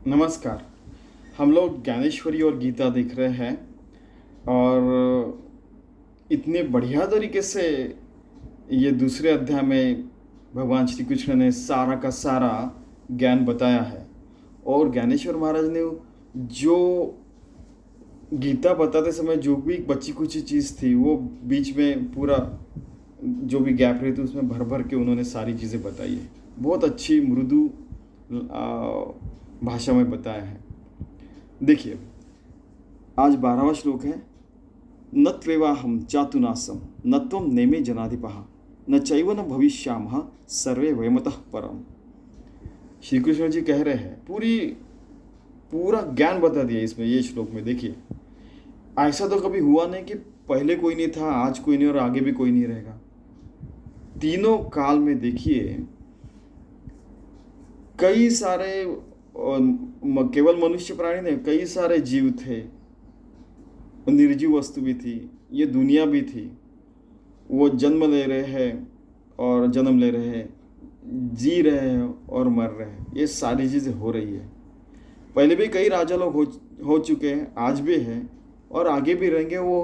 नमस्कार। हम लोग ज्ञानेश्वरी और गीता देख रहे हैं और इतने बढ़िया तरीके से ये दूसरे अध्याय में भगवान श्री कृष्ण ने सारा का सारा ज्ञान बताया है। और ज्ञानेश्वर महाराज ने जो गीता बताते समय जो भी बची कुछ चीज़ थी वो बीच में पूरा जो भी गैप रही थी उसमें भर भर के उन्होंने सारी चीज़ें बताई है। बहुत अच्छी मृदु भाषा में बताया है। देखिए, आज 12वां श्लोक है। न त्वेवाहम चातुनासम न त्वं नेमे जनाधिपः न चैव न भविष्यामः सर्वे वयमतः परम। श्री कृष्ण जी कह रहे हैं, पूरा ज्ञान बता दिया इसमें, ये श्लोक में। देखिए, ऐसा तो कभी हुआ नहीं कि पहले कोई नहीं था, आज कोई नहीं और आगे भी कोई नहीं रहेगा। तीनों काल में देखिए, कई सारे केवल मनुष्य प्राणी नहीं, कई सारे जीव थे, निर्जीव वस्तु भी थी, ये दुनिया भी थी। वो जन्म ले रहे हैं और जन्म ले रहे हैं, जी रहे हैं और मर रहे हैं, ये सारी चीज़ें हो रही है। पहले भी कई राजा लोग हो चुके हैं, आज भी हैं और आगे भी रहेंगे। वो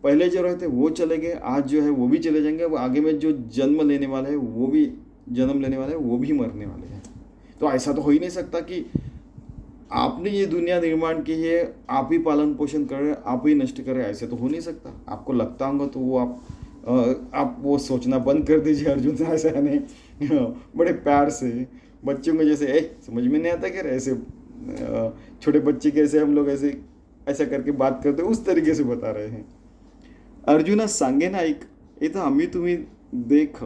पहले जो रहते वो चले गए, आज जो है वो भी चले जाएंगे। वो आगे में जो जन्म लेने वाले हैं वो भी जन्म लेने वाले हैं, वो भी मरने वाले हैं। तो ऐसा तो हो ही नहीं सकता कि आपने ये दुनिया निर्माण की है, आप ही पालन पोषण कर रहे हैं, आप ही नष्ट कर रहे हैं, ऐसे तो हो नहीं सकता। आपको लगता होगा तो वो आप वो सोचना बंद कर दीजिए। अर्जुन से ऐसा नहीं, बड़े प्यार से बच्चों को जैसे समझ में नहीं आता कि ऐसे छोटे बच्चे कैसे हम लोग ऐसा करके बात करते, उस तरीके से बता रहे हैं। अर्जुना सांगे ना ऐक, इथं आम्ही तुम्ही देख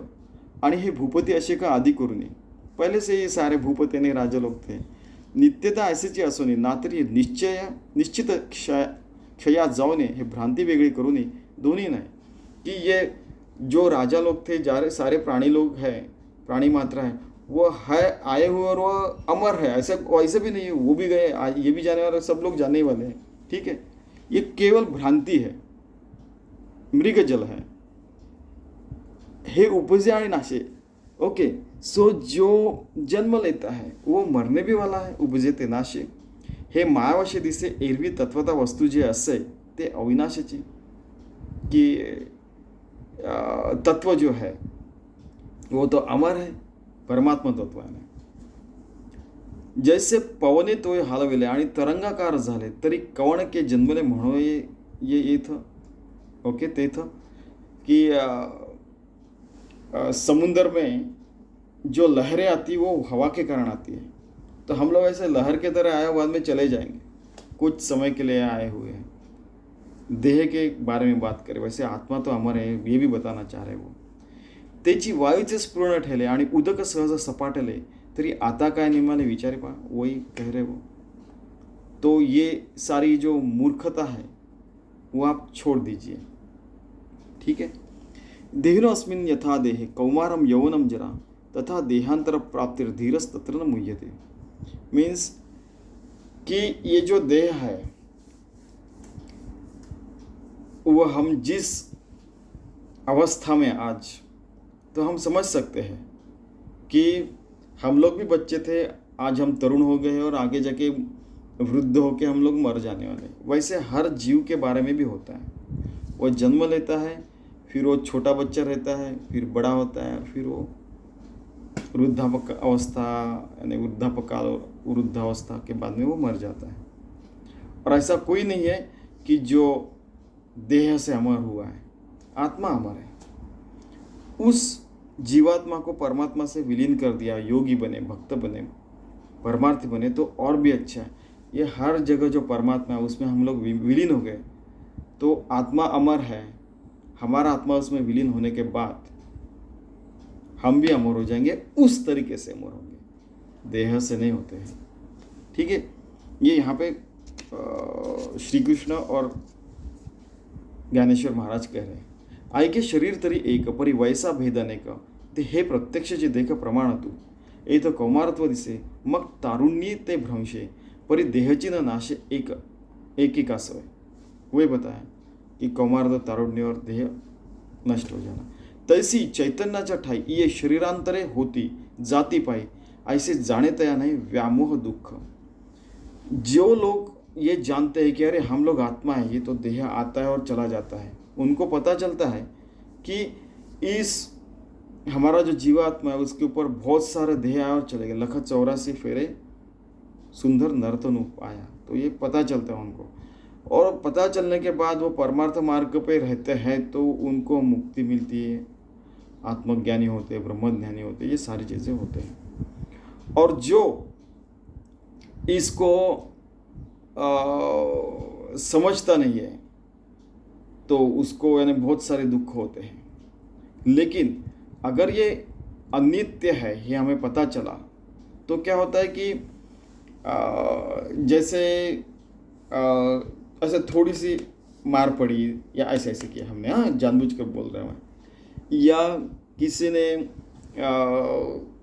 आणि हे भूपती असे का आदि करू नये। पहले से ये सारे भूपती आणि राजा लोग थे। नित्यता ऐसीची असू नये, ना तरी निश्चित क्षयात जाऊ नये, हे भ्रांती वेगळी करू नये, दोन्ही नाही। कि ये जो राजा लोग थे, सारे प्राणी लोग हैं, प्राणी मात्रा है, वो है आए हुए और वो अमर है, ऐसे भी नहीं है। वो भी गए, ये भी जाने वाले, सब लोग जाने वाले हैं। ठीक है, ये केवल भ्रांति है, मृगजल है, हे उपजे आणि नाशे। ओके, सो जो जन्म लेता है वो मरने भी वाला है, उपजे ते नाशे। हे मायावशे दिसे एरवी तत्वता वस्तू जे असे ते अविनाशाची, कि तत्व जो है वो तो अमर है, परमात्मा तत्व आहे। जैसे पवने तोय हलविले आणि तरंगाकार झाले तरी कवण के जन्मले म्हणून ये इथं ओके तेथं कि समुंदर में जो लहरें आती वो हवा के कारण आती है। तो हम लोग ऐसे लहर के तरह आए, बाद में चले जाएंगे, कुछ समय के लिए आए हुए हैं। देह के बारे में बात करें, वैसे आत्मा तो अमर है, ये भी बताना चाह रहे वो। त्याची वायूचे स्पूर्ण ठेले आणि उदक सहज सपाटले तरी आता काय निमाले विचारे पा, वही कह रहे वो। तो ये सारी जो मूर्खता है वो आप छोड़ दीजिए। ठीक है। देहिनो अस्मिन् यथा देहे कौमारम यौवनम जरा तथा देहांतर प्राप्तिर धीरस तत्र न मुह्यते। मीन्स कि ये जो देह है वो हम जिस अवस्था में आज, तो हम समझ सकते हैं कि हम लोग भी बच्चे थे, आज हम तरुण हो गए और आगे जाके वृद्ध होके हम लोग मर जाने वाले। वैसे हर जीव के बारे में भी होता है। वो जन्म लेता है, फिर वो छोटा बच्चा रहता है, फिर बड़ा होता है, फिर वो वृद्धापक अवस्था यानी वृद्धापकाल और वृद्धावस्था के बाद में वो मर जाता है। और ऐसा कोई नहीं है कि जो देह से अमर हुआ है, आत्मा अमर है। उस जीवात्मा को परमात्मा से विलीन कर दिया, योगी बने, भक्त बने, परमार्थी बने, तो और भी अच्छा है। ये हर जगह जो परमात्मा है उसमें हम लोग विलीन हो गए, तो आत्मा अमर है। हमारा आत्मा उसमें विलीन होने के बाद हम भी अमर हो जाएंगे, उस तरीके से अमर होंगे, देह से नहीं होते हैं। ठीक है, ये यहाँ पे श्री कृष्ण और ज्ञानेश्वर महाराज कह रहे हैं। ऐके शरीर तरी एक परी वैसा भेद अनेक, ते हे प्रत्यक्षचे देख प्रमाण तू एथ कौमारत्व दिसे मग तारुण्य ते भ्रंशे परी देहची न नाशे एक का सवय। वही बताया कि कौमारत्व, तारुण्य और देह नष्ट हो जाना। तैसी चैतन्याच्या ठाई ये शरीरांतरे होती जाती पाई, ऐसे जाणे तया नाही व्यामोह दुःख। जो लोग ये जानते हैं कि अरे हम लोग आत्मा है, ये तो देह आता है और चला जाता है, उनको पता चलता है कि इस हमारा जो जीवात्मा है उसके ऊपर बहुत सारे देह आए और चले गए, लखत 84 फेरे सुंदर नर्तन आया, तो ये पता चलता है उनको। और पता चलने के बाद वो परमार्थ मार्ग पे रहते हैं तो उनको मुक्ति मिलती है, आत्मज्ञानी होते हैं, ब्रह्मज्ञानी होते हैं, ये सारी चीज़ें होते हैं। और जो इसको समझता नहीं है तो उसको यानी बहुत सारे दुख होते हैं। लेकिन अगर ये अनित्य है, ये हमें पता चला, तो क्या होता है कि जैसे ऐसे थोड़ी सी मार पड़ी या ऐसे ऐसे किया हमने, हाँ जानबूझकर बोल रहा हूँ मैं, या किसी ने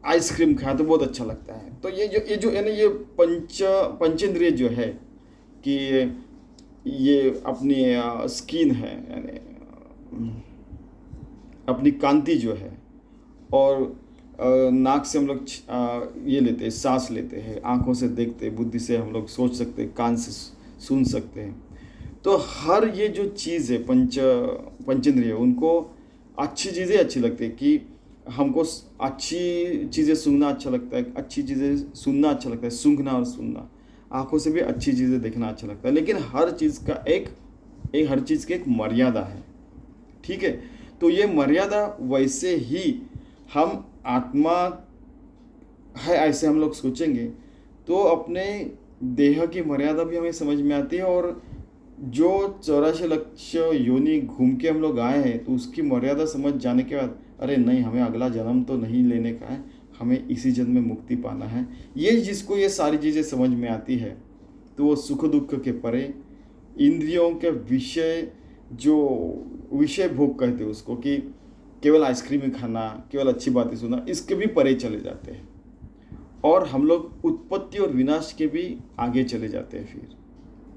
आइसक्रीम खाया तो बहुत अच्छा लगता है, तो ये जो यानी ये पंचेंद्रिय जो है कि ये अपनी स्किन है, यानी अपनी कांति जो है, और नाक से हम लोग ये लेते हैं, सांस लेते हैं, आँखों से देखते हैं, बुद्धि से हम लोग सोच सकते हैं, कान से सुन सकते हैं। तो हर ये जो चीज़ है पंचेंद्रिय, उनको अच्छी चीज़ें अच्छी लगती है कि हमको अच्छी चीज़ें सुनना अच्छा लगता है, अच्छी चीज़ें सुनना अच्छा लगता है, सूंघना और सुनना, आँखों से भी अच्छी चीज़ें देखना अच्छा लगता है। लेकिन हर चीज़ का हर चीज़ की एक मर्यादा है, ठीक है। तो ये मर्यादा वैसे ही हम आत्मा है ऐसे हम लोग सोचेंगे तो अपने देह की मर्यादा भी हमें समझ में आती है, और जो 84 लक्ष योनि घूम के हम लोग आए हैं तो उसकी मर्यादा समझ जाने के बाद अरे नहीं, हमें अगला जन्म तो नहीं लेने का है, हमें इसी जन्म में मुक्ति पाना है। ये जिसको ये सारी चीज़ें समझ में आती है तो वो सुख दुख के परे, इंद्रियों के विषय, जो विषय भोग कहते हैं उसको, कि केवल आइसक्रीम ही खाना, केवल अच्छी बातें सुनना, इसके भी परे चले जाते हैं, और हम लोग उत्पत्ति और विनाश के भी आगे चले जाते हैं फिर,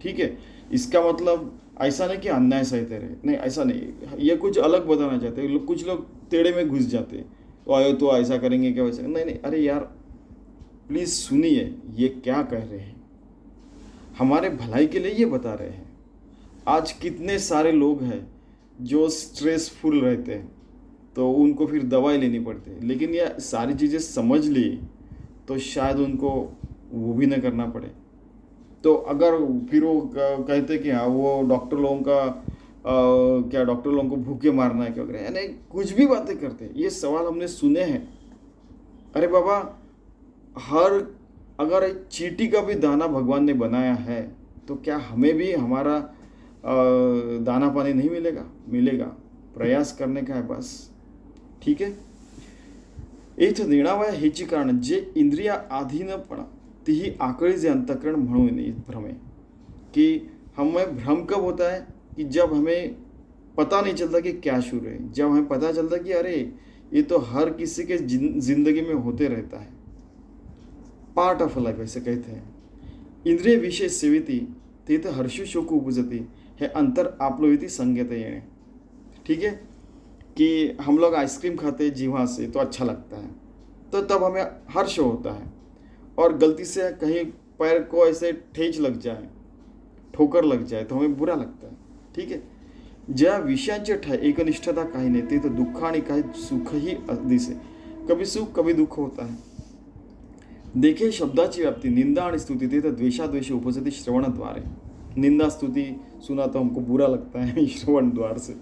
ठीक है। इसका मतलब ऐसा नहीं कि अन्याय सहते रहे, नहीं ऐसा नहीं, ये कुछ अलग बताना चाहते हैं। कुछ लोग टेढ़े में घुस जाते हैं, तो आयो तो ऐसा करेंगे क्या वैसा, नहीं नहीं, अरे यार प्लीज़ सुनिए ये क्या कह रहे हैं, हमारे भलाई के लिए ये बता रहे हैं। आज कितने सारे लोग हैं जो स्ट्रेसफुल रहते हैं तो उनको फिर दवाई लेनी पड़ती है, लेकिन ये सारी चीज़ें समझ ली तो शायद उनको वो भी न करना पड़े। तो अगर फिर वो कहते कि हाँ वो डॉक्टर लोगों का क्या डॉक्टर लोगों को भूखे मारना है क्या वगैरह, यानी कुछ भी बातें करते हैं। ये सवाल हमने सुने हैं। अरे बाबा, अगर एक चींटी का भी दाना भगवान ने बनाया है तो क्या हमें भी हमारा दाना पानी नहीं मिलेगा? मिलेगा, प्रयास करने का है बस, ठीक है। इथं निर्णावय हेची कारण जे इंद्रिया अधीनपणा तीही आकळी जे अंतःकरण म्हणून भ्रम है, कि हमें भ्रम कब होता है कि जब हमें पता नहीं चलता कि क्या शुरू है, जब हमें पता चलता कि अरे ये तो हर किसी के जिंदगी में होते रहता है, पार्ट ऑफ लाइफ ऐसे कहते हैं। इंद्रिय विषय सेविती तेथे हर्षु शोक उपजती हे अंतर आपलोविती संज्ञात येणे, ठीक है। कि हम लोग आइसक्रीम खाते हैं जीवा से तो अच्छा लगता है, तो तब हमें हर्ष होता है, और गलती से कहीं पैर को ऐसे ठेच लग जाए, ठोकर लग जाए तो हमें बुरा लगता है, ठीक है। ज्या विषयांचे एकनिष्ठता काही नाही ते तर दुःख आणि काही सुखही दिसे, कभी सुख कभी दुःख होता है। देखे शब्दाची व्याप्ति निंदा आणि स्तुति ते तर द्वेषाद्वेष उपजती श्रवणद्वारे, निंदा स्तुति सुना तो हमको बुरा लगता है श्रवण द्वार से।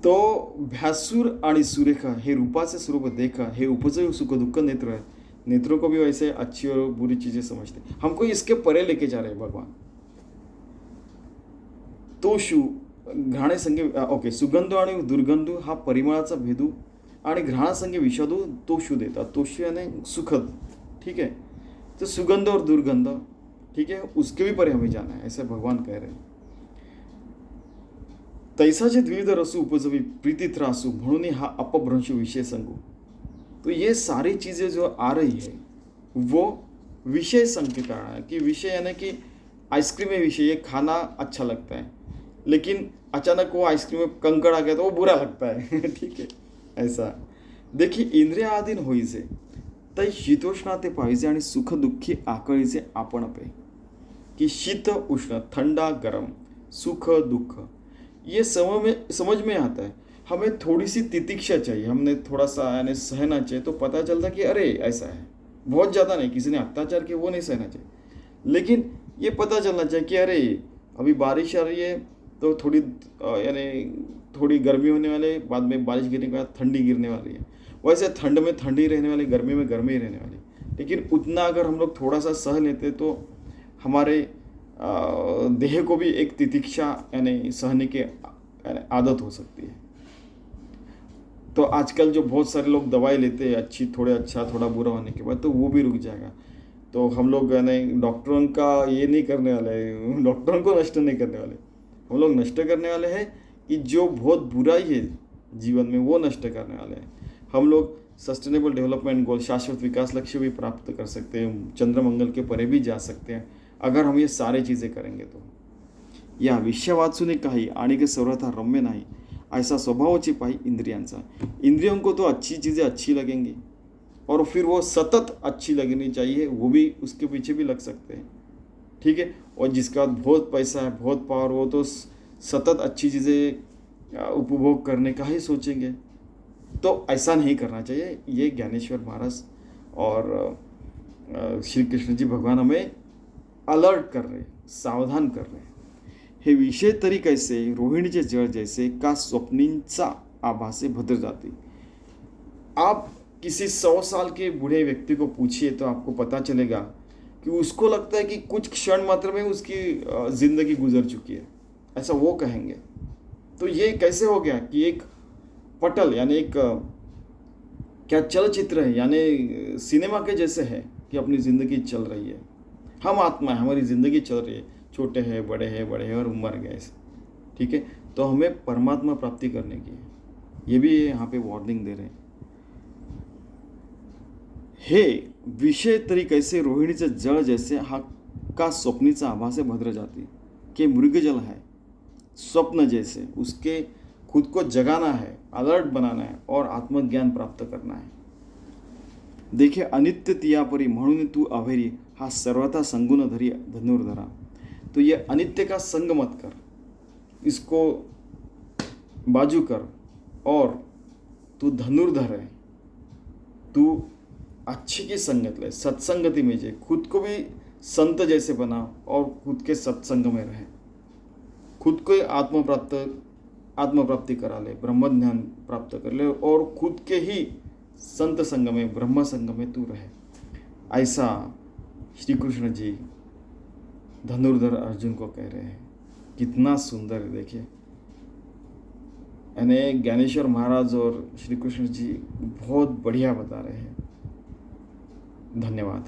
तो भ्यासुर आणि सुरेखा हे रूपाचे स्वरूप देखा, हे उपजय सुख दुःख नेत्र है, नेत्रों को भी वैसे अच्छी और बुरी चीजें समझते, हमको इसके परे लेके जा रहे हैं भगवान। तो घ्राणे संगे ओके, सुगंध आणि दुर्गंध हा परिमळाचा भेदू आणि घ्राणासंगे विषादू तोषू देतात, तोषू यानी सुखद, ठीक है। तो सुगंध और दुर्गंध, ठीक है, उसके भी परे हमें जाना है, ऐसे भगवान कह रहे हैं। तैसाचे द्विविध रसू उपजवी प्रीति त्रासू म्हणून हा अपभ्रंश विषय संगू। तो ये सारी चीज़ें जो आ रही है वो विषय संग के कारण है, कि विषय यानी कि आइसक्रीम में विषय, ये खाना अच्छा लगता है, लेकिन अचानक वो आइसक्रीम में कंकड़ आ गया तो वो बुरा लगता है ठीक है। ऐसा देखिए, इंद्रियाधीन होई से तै शीतोष्णाते पाहिजे आणि सुख दुःखी आकळीचे आपण पे. कि शीत उष्ण, ठंडा गरम, सुख दुख, ये समझ में आता है. हमें थोड़ी सी तितिक्षा चाहिए, हमने थोड़ा सा यानी सहना चाहिए, तो पता चलता कि अरे ऐसा है. बहुत ज़्यादा नहीं, किसी ने अत्याचार किया वो नहीं सहना चाहिए, लेकिन ये पता चलना चाहिए कि अरे अभी बारिश आ रही है तो थोड़ी यानी थोड़ी गर्मी होने वाले, बाद में बारिश गिरने के बाद ठंडी गिरने वाली है. वैसे ठंड में ठंडी रहने वाली, गर्मी में गर्मी रहने वाली. लेकिन उतना अगर हम लोग थोड़ा सा सह लेते तो हमारे देह को भी एक तितिक्षा यानी सहने की आदत हो सकती है. तो आजकल जो बहुत सारे लोग दवाई लेते हैं अच्छी, थोड़े अच्छा थोड़ा बुरा होने के बाद, तो वो भी रुक जाएगा. तो हम लोग यानी डॉक्टरों का ये नहीं करने वाले, डॉक्टरों को नष्ट नहीं करने वाले. हम लोग नष्ट करने वाले हैं कि जो बहुत बुराई है जीवन में वो नष्ट करने वाले हैं. हम लोग सस्टेनेबल डेवलपमेंट गोल, शाश्वत विकास लक्ष्य भी प्राप्त कर सकते हैं, चंद्र मंगल के परे भी जा सकते हैं अगर हम ये सारे चीज़ें करेंगे. तो या विषय वाचून काही आणि के सर्वथा रम्य नाही, ऐसा स्वभावाची पाही इंद्रियांचा. इंद्रियों को तो अच्छी चीज़ें अच्छी लगेंगी और फिर वो सतत अच्छी लगनी चाहिए, वो भी उसके पीछे भी लग सकते हैं. ठीक है. और जिसका बहुत पैसा है, बहुत पावर, वो तो सतत अच्छी चीज़ें उपभोग करने का ही सोचेंगे. तो ऐसा नहीं करना चाहिए. ये ज्ञानेश्वर महाराज और श्री कृष्ण जी भगवान हमें अलर्ट कर रहे, सावधान कर रहे. हे विषय तरी कैसे रोहिणीचे जळ जैसे का स्वप्नींचा आभासे भद्र जाती. आप किसी 100 साल के बूढ़े व्यक्ति को पूछिए तो आपको पता चलेगा कि उसको लगता है कि कुछ क्षण मात्र में उसकी ज़िंदगी गुजर चुकी है, ऐसा वो कहेंगे. तो ये कैसे हो गया कि एक पटल यानी एक क्या चलचित्र है, यानी सिनेमा के जैसे है कि अपनी ज़िंदगी चल रही है. हम आत्मा है, हमारी ज़िंदगी चल रही है, छोटे हैं बड़े हैं और मर गए. ठीक है. तो हमें परमात्मा प्राप्ति करने की है, ये भी यहाँ पे वार्निंग दे रहे हैं. हे विषय तरी कैसे रोहिणीचे जळ जैसे हा का स्वप्नीचा आभासे भद्र जाती. के मृगजल है स्वप्न जैसे, उसके खुद को जगाना है, अलर्ट बनाना है और आत्मज्ञान प्राप्त करना है. देखे अनित्य तियापरी म्हणून तू अभेरी हा सर्वथा संगुण धरी धनुर्धरा. तो ये अनित्य का संग मत कर, इसको बाजू कर और तू धनुर्धर है. तू अच्छी की संगत ले, सत्संगति में जे, खुद को भी संत जैसे बना और खुद के सत्संग में रहे. खुद को आत्मप्राप्ति करा ले, ब्रह्म ज्ञान प्राप्त कर ले और खुद के ही संत संग में, ब्रह्म संग में तू रहे. ऐसा श्री कृष्ण जी धनुर्धर अर्जुन को कह रहे हैं. कितना सुंदर है देखिए. यानी ज्ञानेश्वर महाराज और श्री कृष्ण जी बहुत बढ़िया बता रहे हैं. धन्यवाद.